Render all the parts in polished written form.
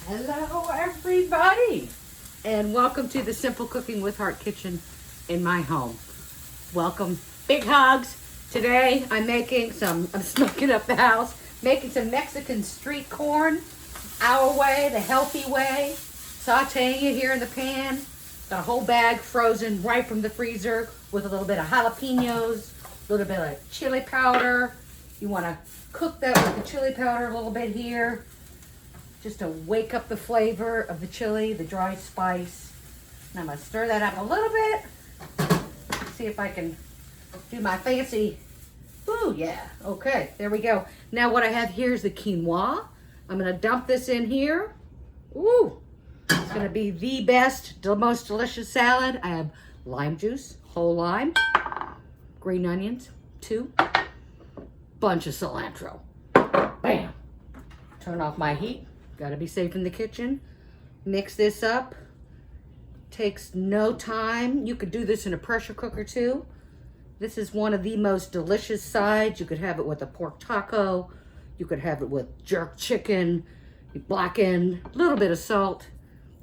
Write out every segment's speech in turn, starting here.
Hello, everybody, and welcome to the Simple Cooking with Heart kitchen in my home. Welcome, big hugs. Today I'm smoking up the house, making some Mexican street corn, our way, the healthy way, sauteing it here in the pan. Got a whole bag frozen right from the freezer with a little bit of jalapenos, a little bit of chili powder. You want to cook that with the chili powder a little bit here, just to wake up the flavor of the chili, the dry spice. And I'm gonna stir that up a little bit. See if I can do my fancy, ooh yeah, okay, there we go. Now what I have here is the quinoa. I'm gonna dump this in here. Ooh, it's gonna be the best, the most delicious salad. I have lime juice, whole lime, green onions, 2, bunch of cilantro. Bam, turn off my heat. Gotta be safe in the kitchen. Mix this up. Takes no time. You could do this in a pressure cooker too. This is one of the most delicious sides. You could have it with a pork taco. You could have it with jerk chicken. You blacken, a little bit of salt,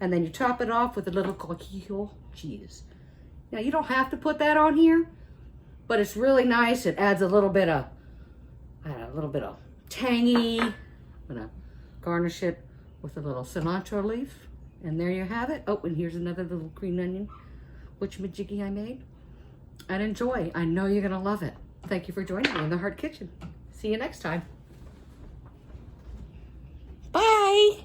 and then you top it off with a little guajillo cheese. Now you don't have to put that on here, but it's really nice. It adds a little bit of tangy. I'm gonna garnish it with a little cilantro leaf. And there you have it. Oh, and here's another little green onion, which majiggy I made. And enjoy. I know you're gonna love it. Thank you for joining me in the Heart Kitchen. See you next time. Bye.